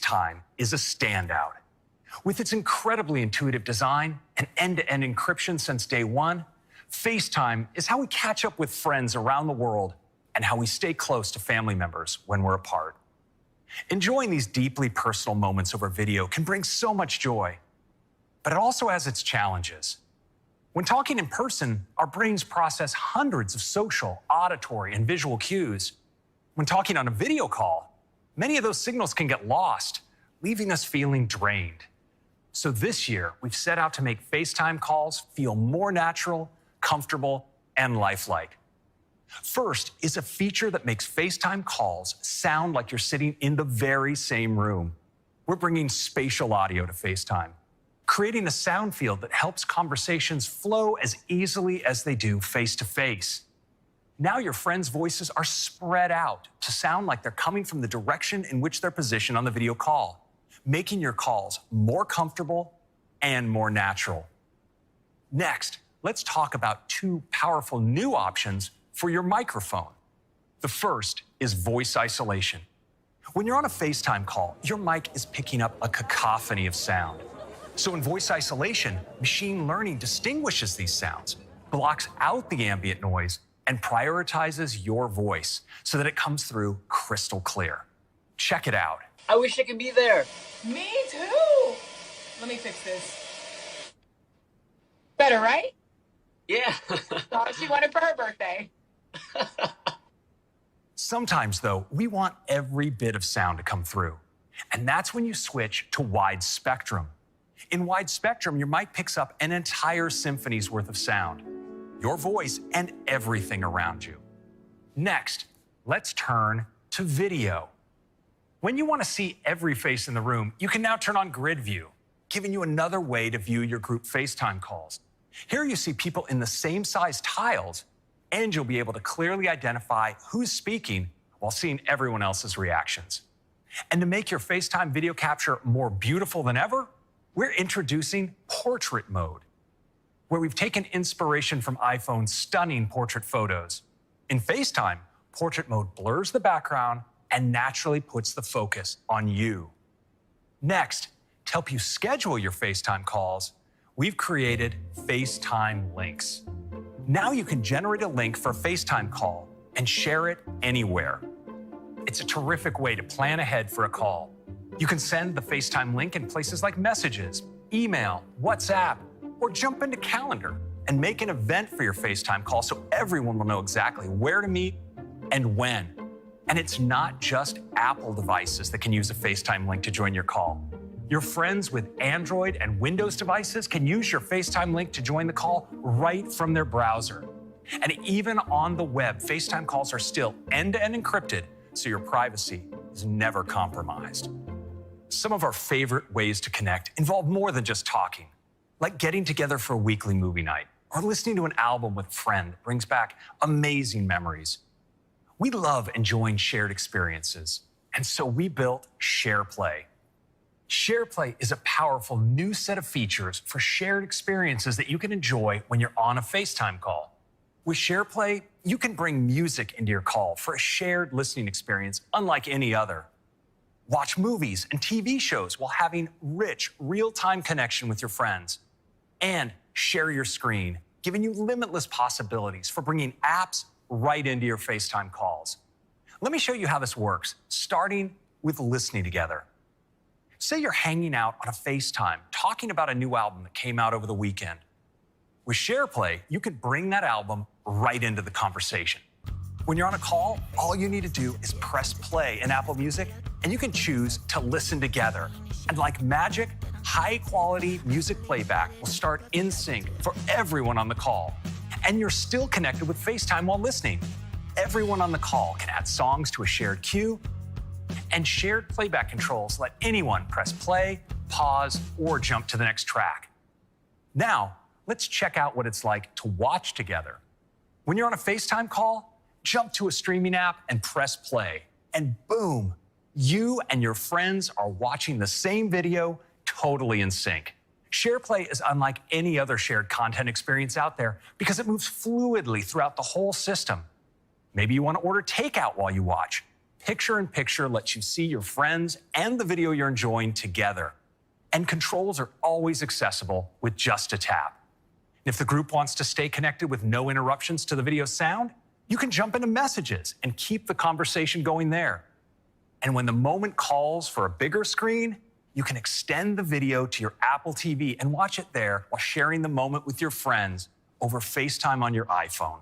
FaceTime is a standout. With its incredibly intuitive design and end-to-end encryption since day one, FaceTime is how we catch up with friends around the world and how we stay close to family members when we're apart. Enjoying these deeply personal moments over video can bring so much joy, but it also has its challenges. When talking in person, our brains process hundreds of social, auditory, and visual cues. When talking on a video call, many of those signals can get lost, leaving us feeling drained. So this year, we've set out to make FaceTime calls feel more natural, comfortable, and lifelike. First is a feature that makes FaceTime calls sound like you're sitting in the very same room. We're bringing spatial audio to FaceTime, creating a sound field that helps conversations flow as easily as they do face-to-face. Now your friends' voices are spread out to sound like they're coming from the direction in which they're positioned on the video call, making your calls more comfortable and more natural. Next, let's talk about two powerful new options for your microphone. The first is voice isolation. When you're on a FaceTime call, your mic is picking up a cacophony of sound. So in voice isolation, machine learning distinguishes these sounds, blocks out the ambient noise, and prioritizes your voice so that it comes through crystal clear. Check it out. I wish I could be there. Me too. Let me fix this. Better, right? Yeah. Oh, she wanted for her birthday. Sometimes, though, we want every bit of sound to come through. And that's when you switch to wide spectrum. In wide spectrum, your mic picks up an entire symphony's worth of sound, your voice and everything around you. Next, let's turn to video. When you want to see every face in the room, you can now turn on grid view, giving you another way to view your group FaceTime calls. Here you see people in the same size tiles, and you'll be able to clearly identify who's speaking while seeing everyone else's reactions. And to make your FaceTime video capture more beautiful than ever, we're introducing portrait mode, where we've taken inspiration from iPhone's stunning portrait photos. In FaceTime, portrait mode blurs the background and naturally puts the focus on you. Next, to help you schedule your FaceTime calls, we've created FaceTime Links. Now you can generate a link for a FaceTime call and share it anywhere. It's a terrific way to plan ahead for a call. You can send the FaceTime link in places like Messages, email, WhatsApp, or jump into Calendar and make an event for your FaceTime call so everyone will know exactly where to meet and when. And it's not just Apple devices that can use a FaceTime link to join your call. Your friends with Android and Windows devices can use your FaceTime link to join the call right from their browser. And even on the web, FaceTime calls are still end-to-end encrypted, so your privacy is never compromised. Some of our favorite ways to connect involve more than just talking, like getting together for a weekly movie night or listening to an album with a friend that brings back amazing memories. We love enjoying shared experiences, and so we built SharePlay. SharePlay is a powerful new set of features for shared experiences that you can enjoy when you're on a FaceTime call. With SharePlay, you can bring music into your call for a shared listening experience unlike any other. Watch movies and TV shows while having rich, real-time connection with your friends. And share your screen, giving you limitless possibilities for bringing apps right into your FaceTime calls. Let me show you how this works, starting with listening together. Say you're hanging out on a FaceTime, talking about a new album that came out over the weekend. With SharePlay, you could bring that album right into the conversation. When you're on a call, all you need to do is press play in Apple Music, and you can choose to listen together. And like magic, high-quality music playback will start in sync for everyone on the call. And you're still connected with FaceTime while listening. Everyone on the call can add songs to a shared queue, and shared playback controls let anyone press play, pause, or jump to the next track. Now, let's check out what it's like to watch together. When you're on a FaceTime call, jump to a streaming app and press play. And boom, you and your friends are watching the same video totally in sync. SharePlay is unlike any other shared content experience out there because it moves fluidly throughout the whole system. Maybe you want to order takeout while you watch. Picture-in-Picture lets you see your friends and the video you're enjoying together. And controls are always accessible with just a tap. If the group wants to stay connected with no interruptions to the video sound, you can jump into Messages and keep the conversation going there. And when the moment calls for a bigger screen, you can extend the video to your Apple TV and watch it there while sharing the moment with your friends over FaceTime on your iPhone.